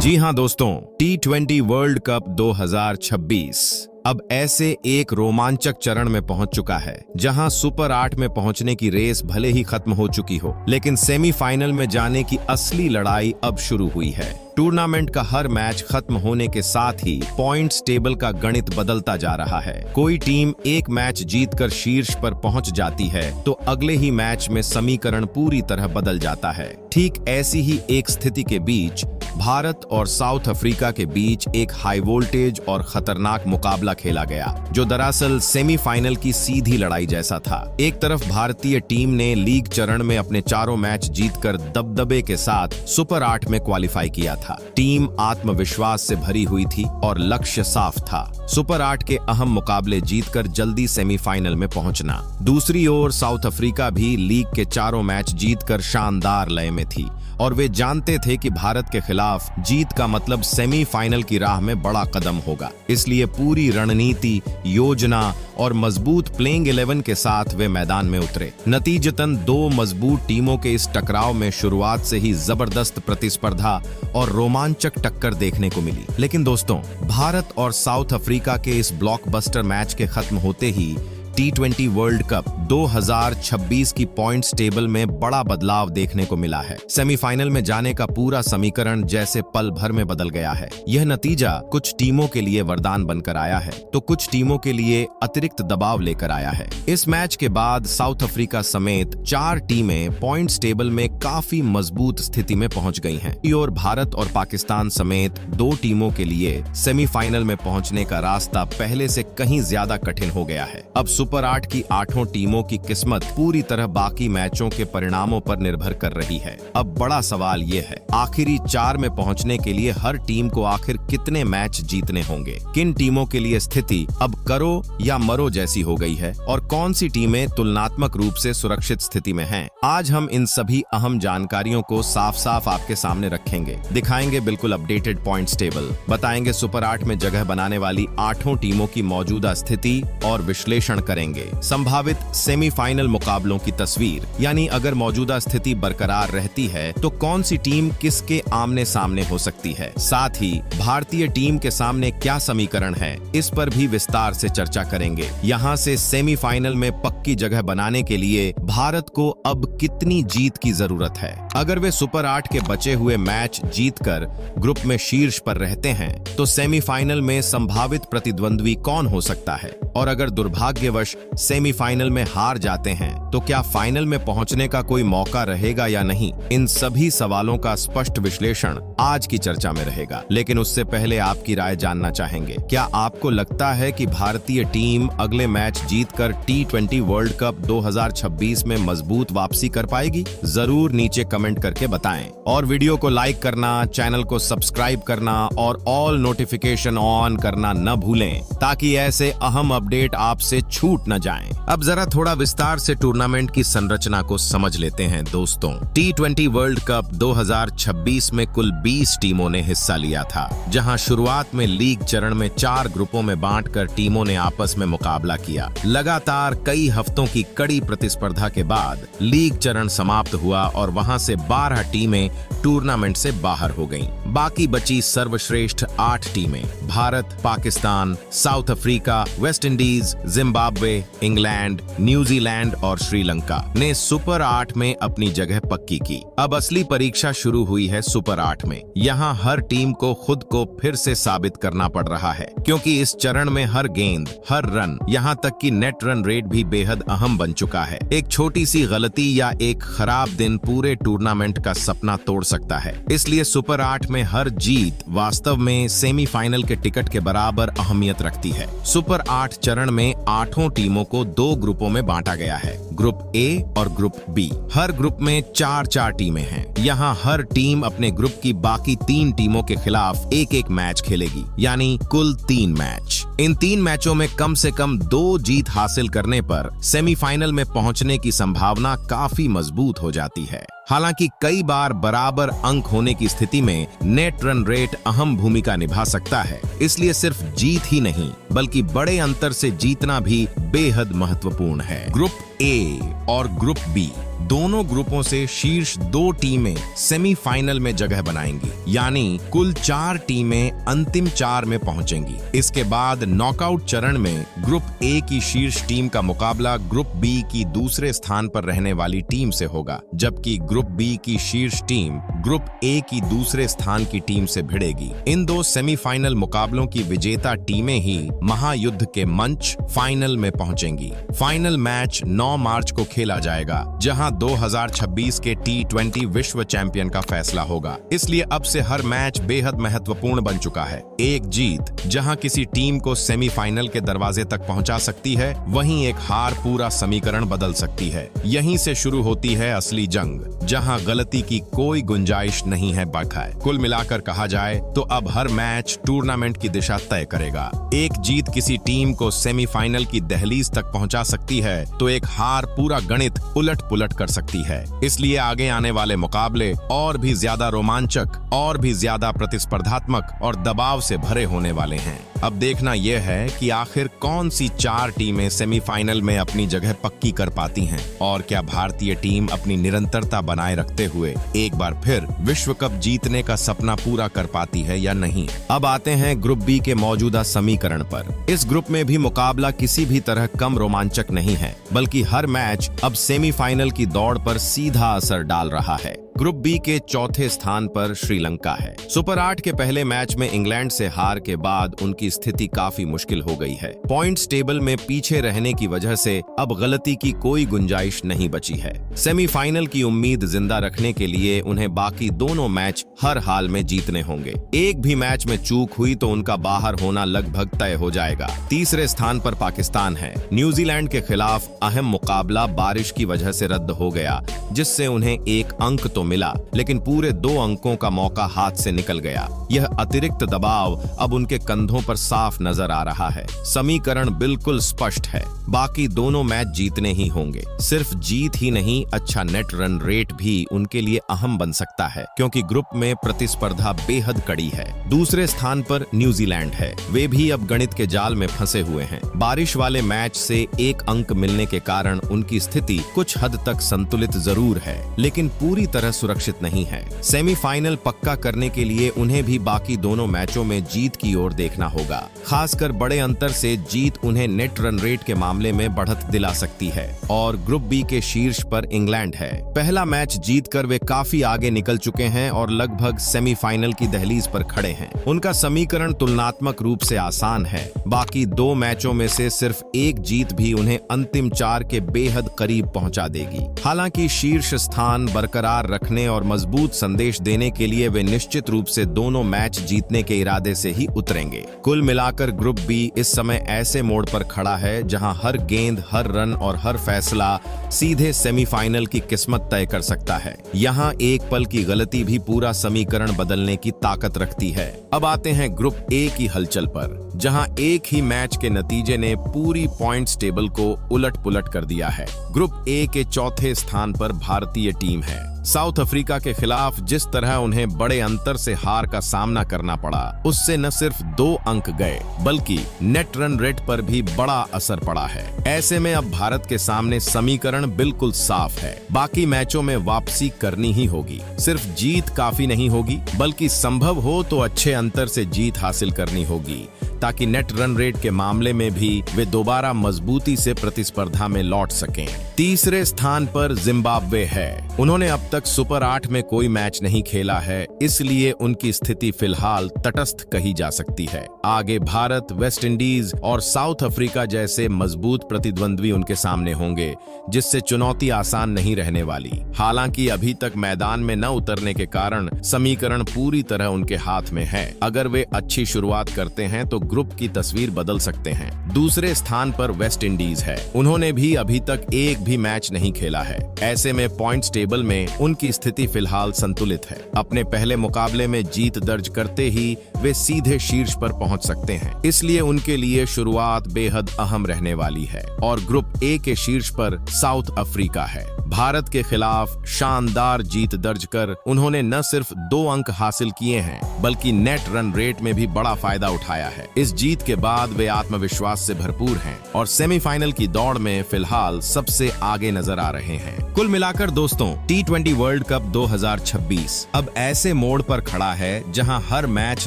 जी हाँ दोस्तों, T20 world cup 2026 अब ऐसे एक रोमांचक चरण में पहुंच चुका है जहां सुपर 8 में पहुंचने की रेस भले ही खत्म हो चुकी हो, लेकिन सेमीफाइनल में जाने की असली लड़ाई अब शुरू हुई है। टूर्नामेंट का हर मैच खत्म होने के साथ ही पॉइंट्स टेबल का गणित बदलता जा रहा है। कोई टीम एक मैच जीतकर शीर्ष पर पहुंच जाती है तो अगले ही मैच में समीकरण पूरी तरह बदल जाता है। ठीक ऐसी ही एक स्थिति के बीच भारत और साउथ अफ्रीका के बीच एक हाई वोल्टेज और खतरनाक मुकाबला खेला गया, जो दरअसल सेमीफाइनल की सीधी लड़ाई जैसा था। एक तरफ भारतीय टीम ने लीग चरण में अपने चारों मैच जीतकर दबदबे के साथ सुपर 8 में क्वालिफाई किया था। टीम आत्मविश्वास से भरी हुई थी और लक्ष्य साफ था, सुपर 8 के अहम मुकाबले जीतकर जल्दी सेमीफाइनल में पहुंचना। दूसरी ओर साउथ अफ्रीका भी लीग के चारों मैच जीतकर शानदार लय में थी और वे जानते थे कि भारत के खिलाफ जीत का मतलब सेमीफाइनल की राह में बड़ा कदम होगा। इसलिए पूरी रणनीति, योजना और मजबूत प्लेइंग 11 के साथ वे मैदान में उतरे। नतीजतन दो मजबूत टीमों के इस टकराव में शुरुआत से ही जबरदस्त प्रतिस्पर्धा और रोमांचक टक्कर देखने को मिली। लेकिन दोस्तों, भारत और साउथ अफ्रीका के इस ब्लॉकबस्टर मैच के खत्म होते ही T20 वर्ल्ड कप 2026 की पॉइंट्स टेबल में बड़ा बदलाव देखने को मिला है। सेमीफाइनल में जाने का पूरा समीकरण जैसे पल भर में बदल गया है। यह नतीजा कुछ टीमों के लिए वरदान बनकर आया है तो कुछ टीमों के लिए अतिरिक्त दबाव लेकर आया है। इस मैच के बाद साउथ अफ्रीका समेत 4 टीमें पॉइंट्स टेबल में काफी मजबूत स्थिति में पहुंच गई हैं। और भारत और पाकिस्तान समेत 2 टीमों के लिए सेमीफाइनल में पहुंचने का रास्ता पहले से कहीं ज्यादा कठिन हो गया है। अब सुपर 8 की 8 टीमों की किस्मत पूरी तरह बाकी मैचों के परिणामों पर निर्भर कर रही है। अब बड़ा सवाल ये है, आखिरी 4 में पहुंचने के लिए हर टीम को आखिर कितने मैच जीतने होंगे? किन टीमों के लिए स्थिति अब करो या मरो जैसी हो गई है और कौन सी टीमें तुलनात्मक रूप से सुरक्षित स्थिति में हैं? आज हम इन सभी अहम जानकारियों को साफ साफ आपके सामने रखेंगे, दिखाएंगे बिल्कुल अपडेटेड पॉइंट्स टेबल, बताएंगे सुपर 8 में जगह बनाने वाली 8 टीमों की मौजूदा स्थिति और विश्लेषण करेंगे संभावित सेमीफाइनल मुकाबलों की तस्वीर, यानी अगर मौजूदा स्थिति बरकरार रहती है तो कौन सी टीम किसके आमने सामने हो सकती है। साथ ही भारतीय टीम के सामने क्या समीकरण है, इस पर भी विस्तार से चर्चा करेंगे। यहाँ से सेमीफाइनल में पक्की जगह बनाने के लिए भारत को अब कितनी जीत की जरूरत है। अगर वे सुपर 8 के बचे हुए मैच जीतकर ग्रुप में शीर्ष पर रहते हैं तो सेमीफाइनल में संभावित प्रतिद्वंद्वी कौन हो सकता है, और अगर दुर्भाग्यवश सेमीफाइनल में हार जाते हैं तो क्या फाइनल में पहुंचने का कोई मौका रहेगा या नहीं? इन सभी सवालों का स्पष्ट विश्लेषण आज की चर्चा में रहेगा। लेकिन उससे पहले आपकी राय जानना चाहेंगे, क्या आपको लगता है कि भारतीय टीम अगले मैच जीतकर T20 वर्ल्ड कप 2026 में मजबूत वापसी कर पाएगी? जरूर नीचे कमेंट करके बताएं और वीडियो को लाइक करना, चैनल को सब्सक्राइब करना और ऑल नोटिफिकेशन ऑन करना न भूलें ताकि ऐसे अहम अपडेट आपसे छूट न जाएं। अब जरा थोड़ा विस्तार से टूर्नामेंट की संरचना को समझ लेते हैं दोस्तों। T20 वर्ल्ड कप 2026 में कुल 20 टीमों ने हिस्सा लिया था, जहां शुरुआत में लीग चरण में 4 ग्रुपों में बांटकर टीमों ने आपस में मुकाबला किया। लगातार कई हफ्तों की कड़ी प्रतिस्पर्धा के बाद लीग चरण समाप्त हुआ और वहां से 12 टीमें टूर्नामेंट से बाहर हो गईं। बाकी बची सर्वश्रेष्ठ 8 टीमें Bharat, Pakistan, south Africa, West Indies, Zimbabwe, England, New Zealand और श्रीलंका ने सुपर 8 में अपनी जगह पक्की की। अब असली परीक्षा शुरू हुई है सुपर 8 में। यहाँ हर टीम को खुद को फिर से साबित करना पड़ रहा है, क्योंकि इस चरण में हर गेंद, हर रन, यहाँ तक कि नेट रन रेट भी बेहद अहम बन चुका है। एक छोटी सी गलती या एक खराब दिन पूरे टूर्नामेंट का सपना तोड़ सकता है। इसलिए सुपर 8 में हर जीत वास्तव में सेमीफाइनल के टिकट के बराबर अहमियत रखती है। सुपर 8 चरण में 8 टीमों को 2 ग्रुपों में बांटा गया है, ग्रुप ए और ग्रुप बी। हर ग्रुप में 4 टीमें हैं। यहाँ हर टीम अपने ग्रुप की बाकी 3 टीमों के खिलाफ एक मैच खेलेगी, यानी कुल 3 मैच। इन 3 मैचों में कम से कम 2 जीत हासिल करने पर सेमीफाइनल में पहुंचने की संभावना काफी मजबूत हो जाती है। हालांकि कई बार बराबर अंक होने की स्थिति में नेट रन रेट अहम भूमिका निभा सकता है। इसलिए सिर्फ जीत ही नहीं बल्कि बड़े अंतर से जीतना भी बेहद महत्वपूर्ण है। ग्रुप ए और ग्रुप बी दोनों ग्रुपों से शीर्ष 2 टीमें सेमीफाइनल में जगह बनाएंगी, यानी कुल 4 टीमें अंतिम 4 में पहुंचेंगी। इसके बाद नॉकआउट चरण में ग्रुप ए की शीर्ष टीम का मुकाबला ग्रुप बी की दूसरे स्थान पर रहने वाली टीम से होगा, जबकि ग्रुप बी की शीर्ष टीम ग्रुप ए की दूसरे स्थान की टीम से भिड़ेगी। इन 2 सेमीफाइनल मुकाबलों की विजेता टीमें ही महायुद्ध के मंच फाइनल में पहुंचेंगी। फाइनल मैच 9 मार्च को खेला जाएगा, जहां 2026 के T20 विश्व चैंपियन का फैसला होगा। इसलिए अब से हर मैच बेहद महत्वपूर्ण बन चुका है। एक जीत जहां किसी टीम को सेमीफाइनल के दरवाजे तक पहुंचा सकती है, वहीं एक हार पूरा समीकरण बदल सकती है। यहीं से शुरू होती है असली जंग, जहां गलती की कोई गुंजाइश नहीं है बकाए। कुल मिलाकर कहा जाए तो अब हर मैच टूर्नामेंट की दिशा तय करेगा। एक जीत किसी टीम को सेमीफाइनल की दहलीज तक पहुंचा सकती है, तो एक हार पूरा गणित उलट पुलट कर सकती है। इसलिए आगे आने वाले मुकाबले और भी ज्यादा रोमांचक, और भी ज्यादा प्रतिस्पर्धात्मक और दबाव से भरे होने वाले हैं। अब देखना यह है कि आखिर कौन सी 4 टीमें सेमीफाइनल में अपनी जगह पक्की कर पाती हैं, और क्या भारतीय टीम अपनी निरंतरता बनाए रखते हुए एक बार फिर विश्व कप जीतने का सपना पूरा कर पाती है या नहीं। अब आते हैं ग्रुप बी के मौजूदा समीकरण पर। इस ग्रुप में भी मुकाबला किसी भी तरह कम रोमांचक नहीं है, बल्कि हर मैच अब सेमीफाइनल की दौड़ पर सीधा असर डाल रहा है। ग्रुप बी के चौथे स्थान पर श्रीलंका है। सुपर 8 के पहले मैच में इंग्लैंड से हार के बाद उनकी स्थिति काफी मुश्किल हो गई है। पॉइंट्स टेबल में पीछे रहने की वजह से अब गलती की कोई गुंजाइश नहीं बची है। सेमीफाइनल की उम्मीद जिंदा रखने के लिए उन्हें बाकी दोनों मैच हर हाल में जीतने होंगे। एक भी मैच में चूक हुई तो उनका बाहर होना लगभग तय हो जाएगा। तीसरे स्थान पर पाकिस्तान है। न्यूजीलैंड के खिलाफ अहम मुकाबला बारिश की वजह से रद्द हो गया, जिससे उन्हें 1 अंक तो मिला, लेकिन पूरे 2 अंकों का मौका हाथ से निकल गया। यह अतिरिक्त दबाव अब उनके कंधों पर साफ नजर आ रहा है। समीकरण बिल्कुल स्पष्ट है, बाकी दोनों मैच जीतने ही होंगे। सिर्फ जीत ही नहीं, अच्छा नेट रन रेट भी उनके लिए अहम बन सकता है, क्योंकि ग्रुप में प्रतिस्पर्धा बेहद कड़ी है। दूसरे स्थान पर न्यूजीलैंड है। वे भी अब गणित के जाल में फंसे हुए हैं। बारिश वाले मैच से 1 अंक मिलने के कारण उनकी स्थिति कुछ हद तक संतुलित जरूर है, लेकिन पूरी तरह सुरक्षित नहीं है। सेमीफाइनल पक्का करने के लिए उन्हें भी बाकी दोनों मैचों में जीत की ओर देखना होगा। खासकर बड़े अंतर से जीत उन्हें नेट रन रेट के मामले में बढ़त दिला सकती है। और ग्रुप बी के शीर्ष पर इंग्लैंड है। पहला मैच जीतकर वे काफी आगे निकल चुके हैं और लगभग सेमीफाइनल की दहलीज पर खड़े हैं। उनका समीकरण तुलनात्मक रूप से आसान है। बाकी 2 मैचों में से सिर्फ 1 जीत भी उन्हें अंतिम 4 के बेहद करीब पहुंचा देगी। हालांकि शीर्ष स्थान बरकरार रखने और मजबूत संदेश देने के लिए वे निश्चित रूप से दोनों मैच जीतने के इरादे से ही उतरेंगे। कुल मिलाकर ग्रुप बी इस समय ऐसे मोड़ पर खड़ा है जहां हर गेंद, हर रन और हर फैसला सीधे सेमीफाइनल की किस्मत तय कर सकता है। यहां एक पल की गलती भी पूरा समीकरण बदलने की ताकत रखती है। अब आते हैं ग्रुप ए की हलचल पर, जहां एक ही मैच के नतीजे ने पूरी पॉइंट्स टेबल को उलट पुलट कर दिया है। ग्रुप ए के चौथे स्थान पर भारतीय टीम है। साउथ अफ्रीका के खिलाफ जिस तरह उन्हें बड़े अंतर से हार का सामना करना पड़ा, उससे न सिर्फ 2 अंक गए, बल्कि नेट रन रेट पर भी बड़ा असर पड़ा है। ऐसे में अब भारत के सामने समीकरण बिल्कुल साफ है। बाकी मैचों में वापसी करनी ही होगी। सिर्फ जीत काफी नहीं होगी, बल्कि संभव हो तो अच्छे अंतर से जीत हासिल करनी होगी, ताकि नेट रन रेट के मामले में भी वे दोबारा मजबूती से प्रतिस्पर्धा में लौट सकें। तीसरे स्थान पर जिम्बाब्वे है। उन्होंने अब तक सुपर 8 में कोई मैच नहीं खेला है, इसलिए उनकी स्थिति फिलहाल तटस्थ कही जा सकती है। आगे भारत, वेस्ट इंडीज और साउथ अफ्रीका जैसे मजबूत प्रतिद्वंद्वी उनके सामने होंगे, जिससे चुनौती आसान नहीं रहने वाली। हालांकि अभी तक मैदान में न उतरने के कारण समीकरण पूरी तरह उनके हाथ में है। अगर वे अच्छी शुरुआत करते हैं तो ग्रुप की तस्वीर बदल सकते हैं। दूसरे स्थान पर वेस्ट इंडीज है। उन्होंने भी अभी तक एक भी मैच नहीं खेला है। ऐसे में पॉइंट्स टेबल में उनकी स्थिति फिलहाल संतुलित है। अपने पहले मुकाबले में जीत दर्ज करते ही वे सीधे शीर्ष पर पहुंच सकते हैं, इसलिए उनके लिए शुरुआत बेहद अहम रहने वाली है। और ग्रुप ए के शीर्ष पर साउथ अफ्रीका है। भारत के खिलाफ शानदार जीत दर्ज कर उन्होंने न सिर्फ 2 अंक हासिल किए हैं बल्कि नेट रन रेट में भी बड़ा फायदा उठाया है। इस जीत के बाद वे आत्मविश्वास से भरपूर हैं और सेमीफाइनल की दौड़ में फिलहाल सबसे आगे नजर आ रहे हैं। कुल मिलाकर दोस्तों, T20 वर्ल्ड कप 2026 अब ऐसे मोड़ पर खड़ा है जहां हर मैच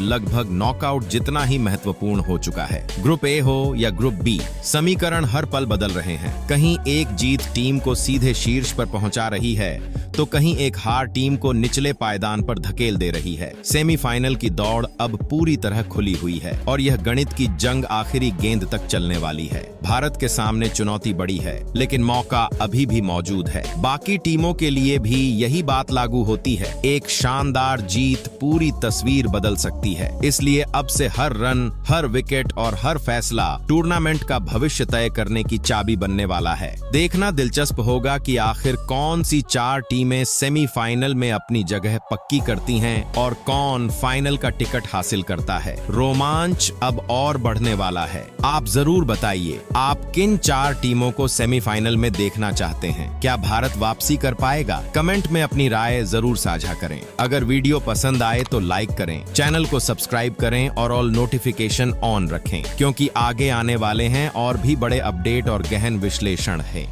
लगभग नॉकआउट जितना ही महत्वपूर्ण हो चुका है। ग्रुप ए हो या ग्रुप बी, समीकरण हर पल बदल रहे हैं। कहीं एक जीत टीम को सीधे शीर्ष पर पहुंचा रही है तो कहीं एक हार टीम को निचले पायदान पर धकेल दे रही है। सेमीफाइनल की दौड़ अब पूरी तरह खुली हुई है और यह गणित की जंग आखिरी गेंद तक चलने वाली है। भारत के सामने चुनौती बड़ी है लेकिन मौका अभी भी मौजूद है। बाकी टीमों के लिए भी यही बात लागू होती है। एक शानदार जीत पूरी तस्वीर बदल सकती है। इसलिए अब से हर रन, हर विकेट और हर फैसला टूर्नामेंट का भविष्य तय करने की चाबी बनने वाला है। देखना दिलचस्प होगा कि आखिर कौन सी 4 टीमें सेमीफाइनल में अपनी जगह पक्की करती हैं और कौन फाइनल का टिकट हासिल करता है। रोमांच अब और बढ़ने वाला है। आप जरूर बताइए, आप किन 4 टीमों को सेमीफाइनल में देखना चाहते हैं? क्या भारत वापसी कर पाएगा? कमेंट में अपनी राय जरूर साझा करें। अगर वीडियो पसंद आए तो लाइक करें, चैनल को सब्सक्राइब करें और ऑल नोटिफिकेशन ऑन रखें, क्योंकि आगे आने वाले हैं और भी बड़े अपडेट और गहन विश्लेषण है।